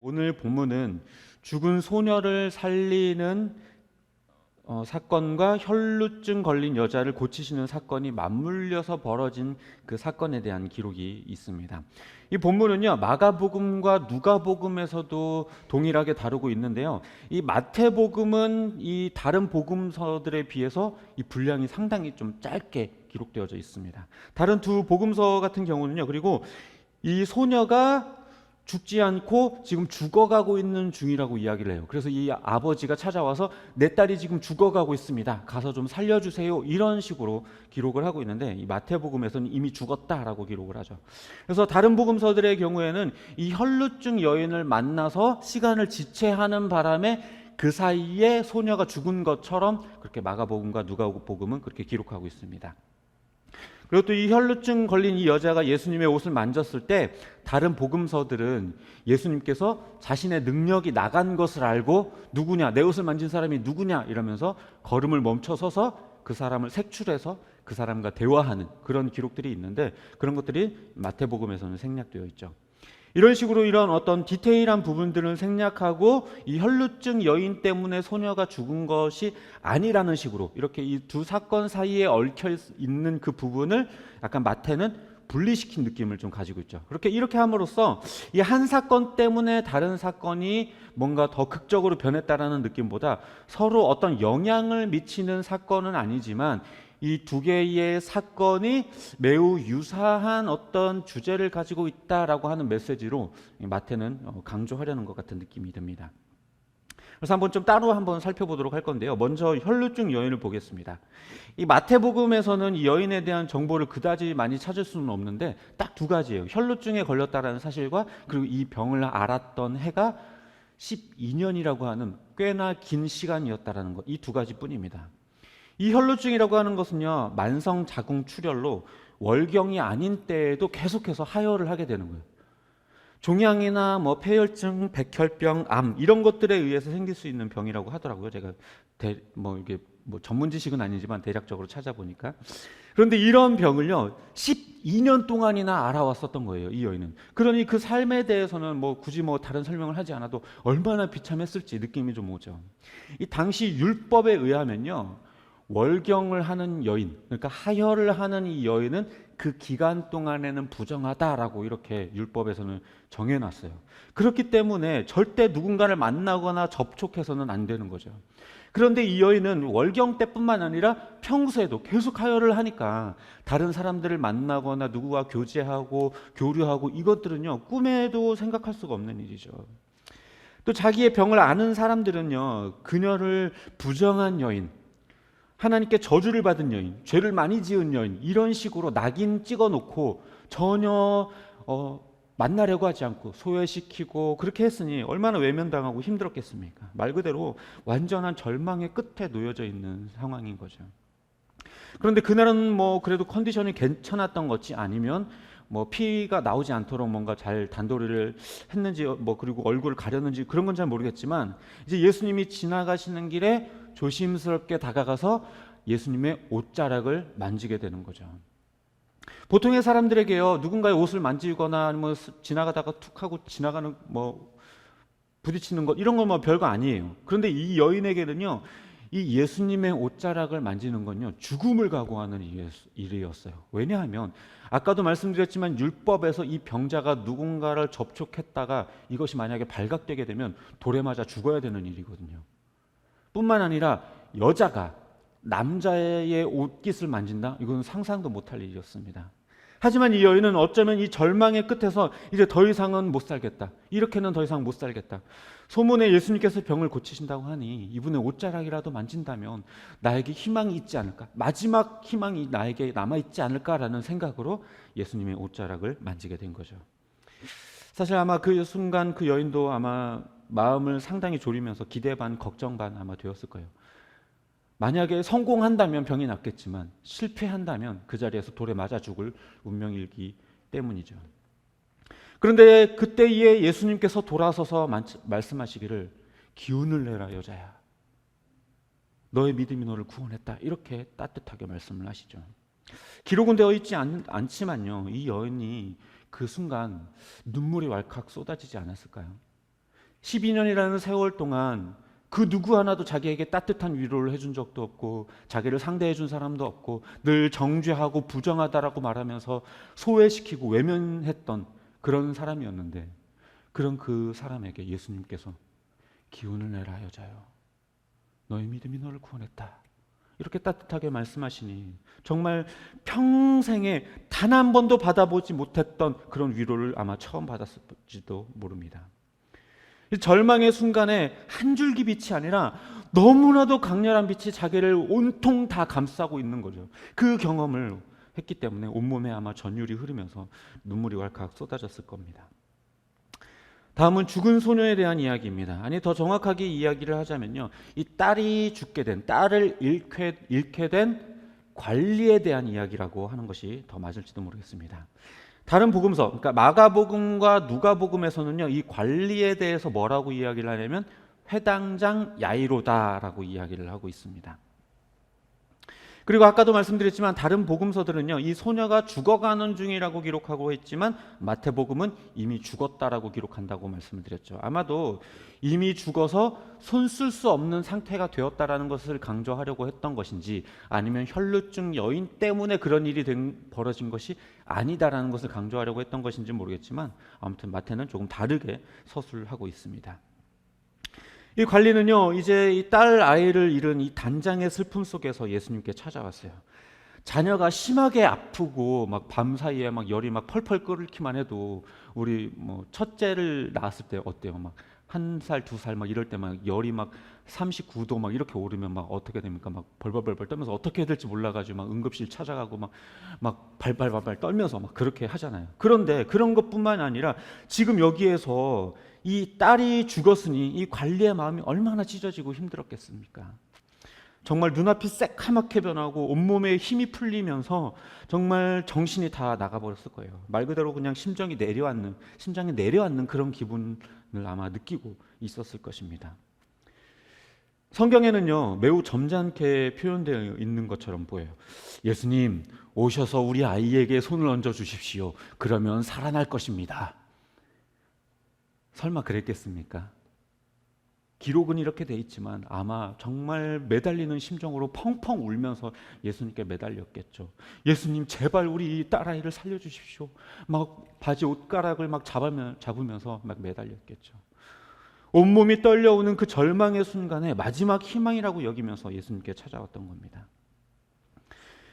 오늘 본문은 죽은 소녀를 살리는 사건과 혈루증 걸린 여자를 고치시는 사건이 맞물려서 벌어진 그 사건에 대한 기록이 있습니다. 이 본문은요, 마가복음과 누가복음에서도 동일하게 다루고 있는데요. 이 마태복음은 이 다른 복음서들에 비해서 이 분량이 상당히 좀 짧게 기록되어져 있습니다. 다른 두 복음서 같은 경우는요, 그리고 이 소녀가 죽지 않고 지금 죽어가고 있는 중이라고 이야기를 해요. 그래서 이 아버지가 찾아와서 내 딸이 지금 죽어가고 있습니다. 가서 좀 살려주세요. 이런 식으로 기록을 하고 있는데 이 마태복음에서는 이미 죽었다라고 기록을 하죠. 그래서 다른 복음서들의 경우에는 이 혈루증 여인을 만나서 시간을 지체하는 바람에 그 사이에 소녀가 죽은 것처럼 그렇게 마가복음과 누가복음은 그렇게 기록하고 있습니다. 그리고 또 이 혈루증 걸린 이 여자가 예수님의 옷을 만졌을 때 다른 복음서들은 예수님께서 자신의 능력이 나간 것을 알고 누구냐, 내 옷을 만진 사람이 누구냐 이러면서 걸음을 멈춰서서 그 사람을 색출해서 그 사람과 대화하는 그런 기록들이 있는데 그런 것들이 마태복음에서는 생략되어 있죠. 이런 식으로 이런 어떤 디테일한 부분들을 생략하고 이 혈루증 여인 때문에 소녀가 죽은 것이 아니라는 식으로 이렇게 이 두 사건 사이에 얽혀 있는 그 부분을 약간 마태는 분리시킨 느낌을 좀 가지고 있죠. 이렇게 함으로써 이 한 사건 때문에 다른 사건이 뭔가 더 극적으로 변했다라는 느낌보다 서로 어떤 영향을 미치는 사건은 아니지만 이 두 개의 사건이 매우 유사한 어떤 주제를 가지고 있다라고 하는 메시지로 마태는 강조하려는 것 같은 느낌이 듭니다. 그래서 한번 좀 따로 한번 살펴보도록 할 건데요. 먼저 혈루증 여인을 보겠습니다. 이 마태복음에서는 이 여인에 대한 정보를 그다지 많이 찾을 수는 없는데 딱 두 가지예요. 혈루증에 걸렸다라는 사실과 그리고 이 병을 알았던 해가 12년이라고 하는 꽤나 긴 시간이었다라는 것, 이 두 가지뿐입니다. 이 혈루증이라고 하는 것은요, 만성 자궁 출혈로 월경이 아닌 때에도 계속해서 하혈을 하게 되는 거예요. 종양이나 뭐 폐혈증, 백혈병, 암 이런 것들에 의해서 생길 수 있는 병이라고 하더라고요. 제가 이게 전문 지식은 아니지만 대략적으로 찾아보니까. 그런데 이런 병을요 12년 동안이나 알아왔었던 거예요, 이 여인은. 그러니 그 삶에 대해서는 굳이 다른 설명을 하지 않아도 얼마나 비참했을지 느낌이 좀 오죠. 이 당시 율법에 의하면요, 월경을 하는 여인, 그러니까 하혈을 하는 이 여인은 그 기간 동안에는 부정하다라고 이렇게 율법에서는 정해놨어요. 그렇기 때문에 절대 누군가를 만나거나 접촉해서는 안 되는 거죠. 그런데 이 여인은 월경 때뿐만 아니라 평소에도 계속 하혈을 하니까 다른 사람들을 만나거나 누구와 교제하고 교류하고 이것들은요 꿈에도 생각할 수가 없는 일이죠. 또 자기의 병을 아는 사람들은요 그녀를 부정한 여인, 하나님께 저주를 받은 여인, 죄를 많이 지은 여인 이런 식으로 낙인 찍어놓고 전혀 만나려고 하지 않고 소외시키고 그렇게 했으니 얼마나 외면당하고 힘들었겠습니까? 말 그대로 완전한 절망의 끝에 놓여져 있는 상황인 거죠. 그런데 그날은 그래도 컨디션이 괜찮았던 것이 아니면 피가 나오지 않도록 뭔가 잘 단도리를 했는지 그리고 얼굴을 가렸는지 그런 건 잘 모르겠지만 이제 예수님이 지나가시는 길에 조심스럽게 다가가서 예수님의 옷자락을 만지게 되는 거죠. 보통의 사람들에게요 누군가의 옷을 만지거나 아니면 지나가다가 툭 하고 지나가는 부딪히는 것 이런 건 별거 아니에요. 그런데 이 여인에게는요 이 예수님의 옷자락을 만지는 건요 죽음을 각오하는 일이었어요. 왜냐하면 아까도 말씀드렸지만 율법에서 이 병자가 누군가를 접촉했다가 이것이 만약에 발각되게 되면 돌에 맞아 죽어야 되는 일이거든요. 뿐만 아니라 여자가 남자의 옷깃을 만진다? 이건 상상도 못할 일이었습니다. 하지만 이 여인은 어쩌면 이 절망의 끝에서 이제 더 이상은 못 살겠다. 이렇게는 더 이상 못 살겠다. 소문에 예수님께서 병을 고치신다고 하니 이분의 옷자락이라도 만진다면 나에게 희망이 있지 않을까? 마지막 희망이 나에게 남아있지 않을까라는 생각으로 예수님의 옷자락을 만지게 된 거죠. 사실 아마 그 순간 그 여인도 아마 마음을 상당히 졸이면서 기대 반 걱정 반 아마 되었을 거예요. 만약에 성공한다면 병이 낫겠지만 실패한다면 그 자리에서 돌에 맞아 죽을 운명이기 때문이죠. 그런데 그때에 예수님께서 돌아서서 말씀하시기를 기운을 내라 여자야. 너의 믿음이 너를 구원했다. 이렇게 따뜻하게 말씀을 하시죠. 기록은 되어 있지 않지만요. 이 여인이 그 순간 눈물이 왈칵 쏟아지지 않았을까요? 12년이라는 세월 동안 그 누구 하나도 자기에게 따뜻한 위로를 해준 적도 없고 자기를 상대해 준 사람도 없고 늘 정죄하고 부정하다라고 말하면서 소외시키고 외면했던 그런 사람이었는데, 그런 그 사람에게 예수님께서 기운을 내라 여자여, 너의 믿음이 너를 구원했다, 이렇게 따뜻하게 말씀하시니 정말 평생에 단 한 번도 받아보지 못했던 그런 위로를 아마 처음 받았을지도 모릅니다. 절망의 순간에 한 줄기 빛이 아니라 너무나도 강렬한 빛이 자기를 온통 다 감싸고 있는 거죠. 그 경험을 했기 때문에 온몸에 아마 전율이 흐르면서 눈물이 왈칵 쏟아졌을 겁니다. 다음은 죽은 소녀에 대한 이야기입니다. 아니, 더 정확하게 이야기를 하자면요, 이 딸이 죽게 된, 딸을 잃게 된 관리에 대한 이야기라고 하는 것이 더 맞을지도 모르겠습니다. 다른 복음서, 그러니까 마가복음과 누가복음에서는요, 이 관리에 대해서 뭐라고 이야기를 하냐면 회당장 야이로다라고 이야기를 하고 있습니다. 그리고 아까도 말씀드렸지만 다른 복음서들은요, 이 소녀가 죽어가는 중이라고 기록하고 있지만 마태복음은 이미 죽었다라고 기록한다고 말씀을 드렸죠. 아마도 이미 죽어서 손 쓸 수 없는 상태가 되었다라는 것을 강조하려고 했던 것인지, 아니면 혈루증 여인 때문에 그런 일이 벌어진 것이 아니다라는 것을 강조하려고 했던 것인지 모르겠지만, 아무튼 마태는 조금 다르게 서술하고 있습니다. 이 관리는요, 이제 이 딸 아이를 잃은 이 단장의 슬픔 속에서 예수님께 찾아왔어요. 자녀가 심하게 아프고 막 밤사이에 막 열이 막 펄펄 끓기만 해도, 우리 뭐 첫째를 낳았을 때 어때요? 막 1살, 2살 막 이럴 때 막 열이 막 39도 막 이렇게 오르면 막 어떻게 됩니까? 막 벌벌벌 떨면서 어떻게 해야 될지 몰라가지고 막 응급실 찾아가고 막 발발발발 떨면서 막 그렇게 하잖아요. 그런데 그런 것뿐만 아니라 지금 여기에서 이 딸이 죽었으니 이 관리의 마음이 얼마나 찢어지고 힘들었겠습니까? 정말 눈앞이 새카맣게 변하고 온몸에 힘이 풀리면서 정말 정신이 다 나가버렸을 거예요. 말 그대로 그냥 심장이 내려앉는 그런 기분을 아마 느끼고 있었을 것입니다. 성경에는요, 매우 점잖게 표현되어 있는 것처럼 보여요. 예수님, 오셔서 우리 아이에게 손을 얹어 주십시오. 그러면 살아날 것입니다. 설마 그랬겠습니까? 기록은 이렇게 돼 있지만 아마 정말 매달리는 심정으로 펑펑 울면서 예수님께 매달렸겠죠. 예수님, 제발 우리 딸아이를 살려주십시오. 막 바지 옷가락을 막 잡으면서 막 매달렸겠죠. 온몸이 떨려오는 그 절망의 순간에 마지막 희망이라고 여기면서 예수님께 찾아왔던 겁니다.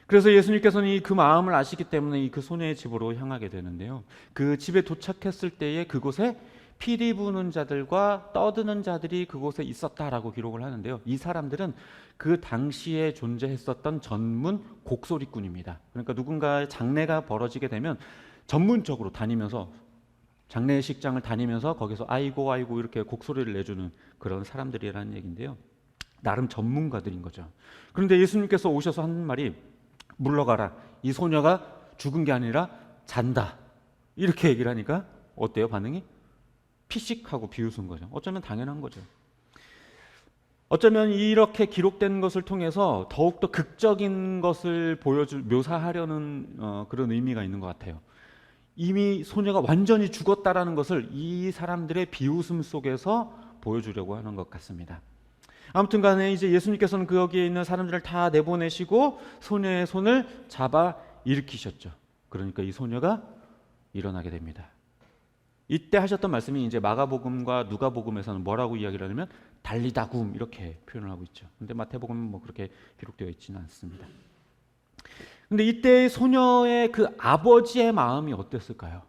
그래서 예수님께서는 그 마음을 아시기 때문에 그 소녀의 집으로 향하게 되는데요, 그 집에 도착했을 때에 그곳에 피리 부는 자들과 떠드는 자들이 그곳에 있었다라고 기록을 하는데요, 이 사람들은 그 당시에 존재했었던 전문 곡소리꾼입니다. 그러니까 누군가의 장례가 벌어지게 되면 전문적으로 다니면서, 장례식장을 다니면서 거기서 아이고 아이고 이렇게 곡소리를 내주는 그런 사람들이라는 얘기인데요, 나름 전문가들인 거죠. 그런데 예수님께서 오셔서 하는 말이 물러가라, 이 소녀가 죽은 게 아니라 잔다, 이렇게 얘기를 하니까 어때요? 반응이? 피식하고 비웃은 거죠. 어쩌면 당연한 거죠. 어쩌면 이렇게 기록된 것을 통해서 더욱더 극적인 것을 묘사하려는 그런 의미가 있는 것 같아요. 이미 소녀가 완전히 죽었다라는 것을 이 사람들의 비웃음 속에서 보여주려고 하는 것 같습니다. 아무튼 간에 이제 예수님께서는 그 여기에 있는 사람들을 다 내보내시고 소녀의 손을 잡아 일으키셨죠. 그러니까 이 소녀가 일어나게 됩니다. 이때 하셨던 말씀이 이제 마가복음과 누가복음에서는 뭐라고 이야기를 하냐면 달리다굼 이렇게 표현을 하고 있죠. 근데 마태복음은 뭐 그렇게 기록되어 있지는 않습니다. 근데 이때 소녀의 그 아버지의 마음이 어땠을까요?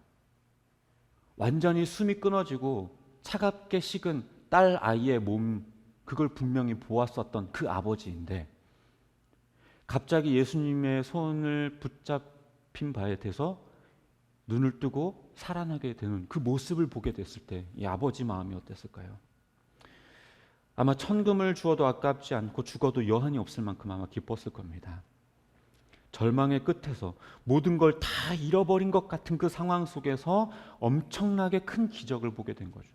완전히 숨이 끊어지고 차갑게 식은 딸 아이의 몸, 그걸 분명히 보았었던 그 아버지인데 갑자기 예수님의 손을 붙잡힌 바에 대해서 눈을 뜨고 살아나게 되는 그 모습을 보게 됐을 때 이 아버지 마음이 어땠을까요? 아마 천금을 주어도 아깝지 않고 죽어도 여한이 없을 만큼 아마 기뻤을 겁니다. 절망의 끝에서 모든 걸 다 잃어버린 것 같은 그 상황 속에서 엄청나게 큰 기적을 보게 된 거죠.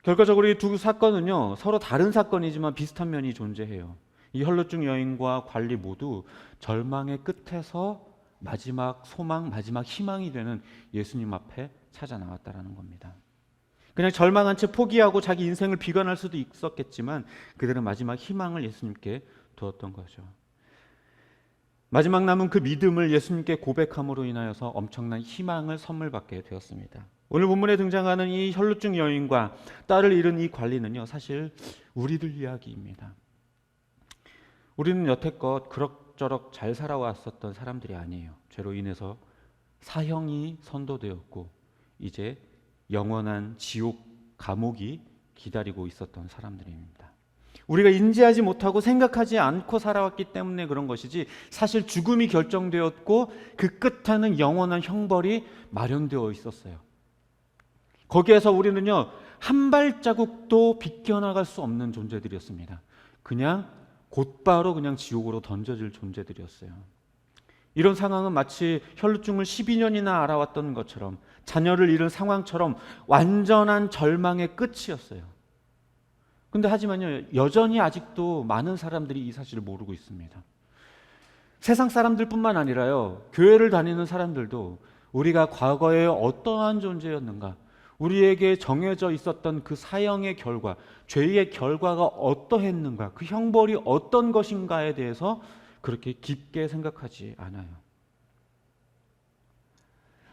결과적으로 이 두 사건은요, 서로 다른 사건이지만 비슷한 면이 존재해요. 이 혈루증 여인과 관리 모두 절망의 끝에서 마지막 소망, 마지막 희망이 되는 예수님 앞에 찾아 나왔다라는 겁니다. 그냥 절망한 채 포기하고 자기 인생을 비관할 수도 있었겠지만 그들은 마지막 희망을 예수님께 두었던 거죠. 마지막 남은 그 믿음을 예수님께 고백함으로 인하여서 엄청난 희망을 선물 받게 되었습니다. 오늘 본문에 등장하는 이 혈루증 여인과 딸을 잃은 이 관리는요, 사실 우리들 이야기입니다. 우리는 여태껏 그럭저럭 잘 살아왔었던 사람들이 아니에요. 죄로 인해서 사형이 선고되었고 이제 영원한 지옥 감옥이 기다리고 있었던 사람들입니다. 우리가 인지하지 못하고 생각하지 않고 살아왔기 때문에 그런 것이지, 사실 죽음이 결정되었고 그 끝에는 영원한 형벌이 마련되어 있었어요. 거기에서 우리는요, 한 발자국도 비껴나갈 수 없는 존재들이었습니다. 그냥 곧바로 그냥 지옥으로 던져질 존재들이었어요. 이런 상황은 마치 혈루증을 12년이나 알아왔던 것처럼, 자녀를 잃은 상황처럼 완전한 절망의 끝이었어요. 근데 하지만요, 여전히 아직도 많은 사람들이 이 사실을 모르고 있습니다. 세상 사람들뿐만 아니라요, 교회를 다니는 사람들도 우리가 과거에 어떠한 존재였는가, 우리에게 정해져 있었던 그 사형의 결과, 죄의 결과가 어떠했는가, 그 형벌이 어떤 것인가에 대해서 그렇게 깊게 생각하지 않아요.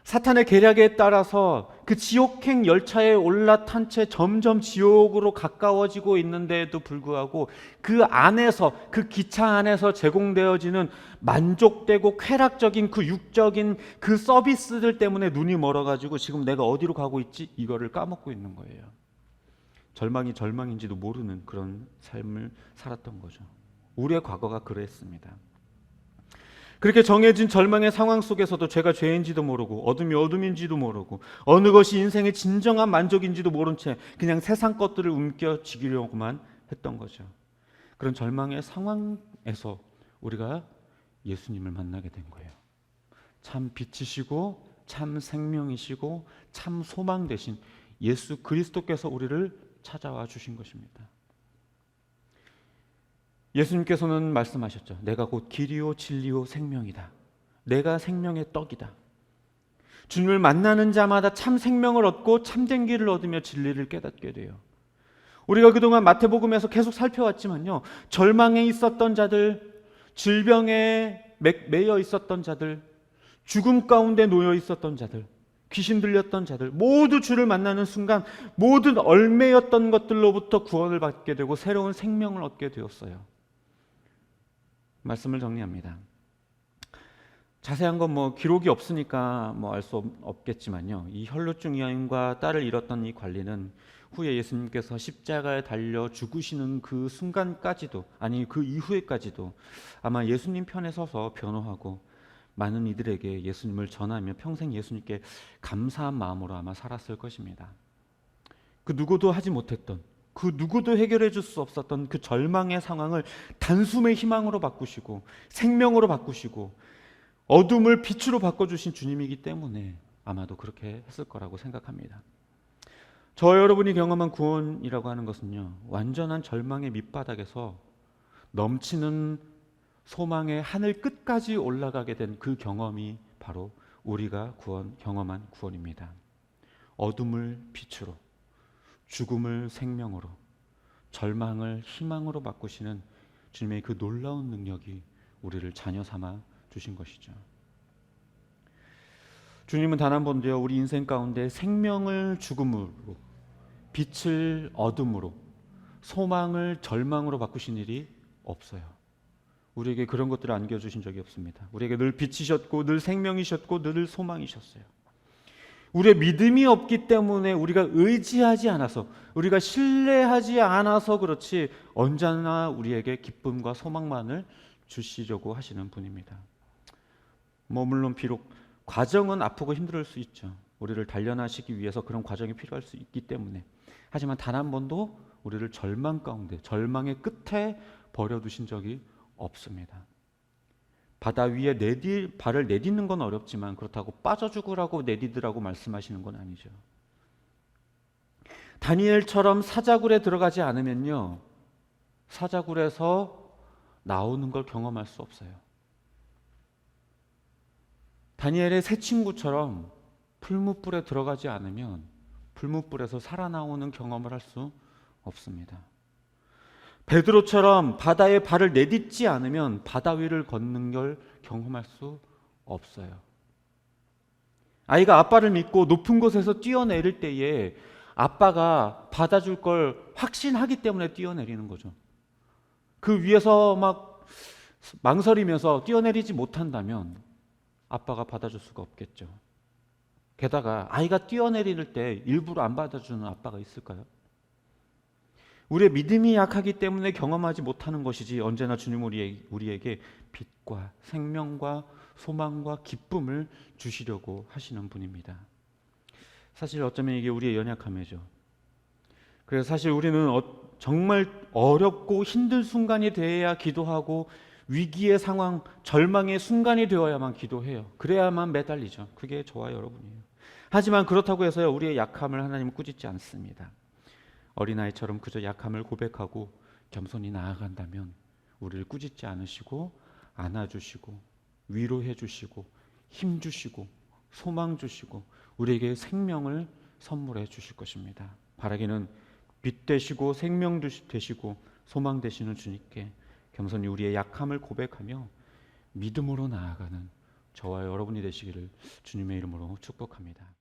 사탄의 계략에 따라서 그 지옥행 열차에 올라탄 채 점점 지옥으로 가까워지고 있는데도 불구하고 그 안에서, 그 기차 안에서 제공되어지는 만족되고 쾌락적인 그 육적인 그 서비스들 때문에 눈이 멀어가지고 지금 내가 어디로 가고 있지? 이거를 까먹고 있는 거예요. 절망이 절망인지도 모르는 그런 삶을 살았던 거죠. 우리의 과거가 그랬습니다. 그렇게 정해진 절망의 상황 속에서도 죄가 죄인지도 모르고 어둠이 어둠인지도 모르고 어느 것이 인생의 진정한 만족인지도 모른 채 그냥 세상 것들을 움켜쥐려고만 했던 거죠. 그런 절망의 상황에서 우리가 예수님을 만나게 된 거예요. 참 빛이시고 참 생명이시고 참 소망 되신 예수 그리스도께서 우리를 찾아와 주신 것입니다. 예수님께서는 말씀하셨죠. 내가 곧 길이요 진리요 생명이다. 내가 생명의 떡이다. 주님을 만나는 자마다 참 생명을 얻고 참된 길을 얻으며 진리를 깨닫게 돼요. 우리가 그동안 마태복음에서 계속 살펴왔지만요, 절망에 있었던 자들, 질병에 매여 있었던 자들, 죽음 가운데 놓여 있었던 자들, 귀신 들렸던 자들, 모두 주를 만나는 순간 모든 얼매였던 것들로부터 구원을 받게 되고 새로운 생명을 얻게 되었어요. 말씀을 정리합니다. 자세한 건 기록이 없으니까 알 수 없겠지만요, 이 혈루증 여인과 딸을 잃었던 이 관리는 후에 예수님께서 십자가에 달려 죽으시는 그 순간까지도, 아니 그 이후에까지도 아마 예수님 편에 서서 변호하고 많은 이들에게 예수님을 전하며 평생 예수님께 감사한 마음으로 아마 살았을 것입니다. 그 누구도 하지 못했던, 그 누구도 해결해 줄 수 없었던 그 절망의 상황을 단숨의 희망으로 바꾸시고 생명으로 바꾸시고 어둠을 빛으로 바꿔주신 주님이기 때문에 아마도 그렇게 했을 거라고 생각합니다. 저 여러분이 경험한 구원이라고 하는 것은요, 완전한 절망의 밑바닥에서 넘치는 소망의 하늘 끝까지 올라가게 된 그 경험이 바로 우리가 경험한 구원입니다. 어둠을 빛으로, 죽음을 생명으로, 절망을 희망으로 바꾸시는 주님의 그 놀라운 능력이 우리를 자녀 삼아 주신 것이죠. 주님은 단 한 번도요, 우리 인생 가운데 생명을 죽음으로, 빛을 어둠으로, 소망을 절망으로 바꾸신 일이 없어요. 우리에게 그런 것들을 안겨주신 적이 없습니다. 우리에게 늘 빛이셨고 늘 생명이셨고 늘 소망이셨어요. 우리의 믿음이 없기 때문에, 우리가 의지하지 않아서, 우리가 신뢰하지 않아서 그렇지 언제나 우리에게 기쁨과 소망만을 주시려고 하시는 분입니다. 물론 비록 과정은 아프고 힘들 수 있죠. 우리를 단련하시기 위해서 그런 과정이 필요할 수 있기 때문에. 하지만 단 한 번도 우리를 절망 가운데, 절망의 끝에 버려두신 적이 없습니다. 바다 위에 발을 내딛는 건 어렵지만 그렇다고 빠져 죽으라고 내딛으라고 말씀하시는 건 아니죠. 다니엘처럼 사자굴에 들어가지 않으면요, 사자굴에서 나오는 걸 경험할 수 없어요. 다니엘의 새 친구처럼 풀무불에 들어가지 않으면 불문불에서 살아나오는 경험을 할 수 없습니다. 베드로처럼 바다에 발을 내딛지 않으면 바다 위를 걷는 걸 경험할 수 없어요. 아이가 아빠를 믿고 높은 곳에서 뛰어내릴 때에 아빠가 받아줄 걸 확신하기 때문에 뛰어내리는 거죠. 그 위에서 막 망설이면서 뛰어내리지 못한다면 아빠가 받아줄 수가 없겠죠. 게다가 아이가 뛰어내릴 때 일부러 안 받아주는 아빠가 있을까요? 우리의 믿음이 약하기 때문에 경험하지 못하는 것이지, 언제나 주님 우리에게 빛과 생명과 소망과 기쁨을 주시려고 하시는 분입니다. 사실 어쩌면 이게 우리의 연약함이죠. 그래서 사실 우리는 정말 어렵고 힘든 순간이 되어야 기도하고 위기의 상황, 절망의 순간이 되어야만 기도해요. 그래야만 매달리죠. 그게 저와 여러분이에요. 하지만 그렇다고 해서요, 우리의 약함을 하나님은 꾸짖지 않습니다. 어린아이처럼 그저 약함을 고백하고 겸손히 나아간다면 우리를 꾸짖지 않으시고 안아주시고 위로해 주시고 힘 주시고 소망 주시고 우리에게 생명을 선물해 주실 것입니다. 바라기는 빛 되시고 생명 되시고 소망 되시는 주님께 겸손히 우리의 약함을 고백하며 믿음으로 나아가는 저와 여러분이 되시기를 주님의 이름으로 축복합니다.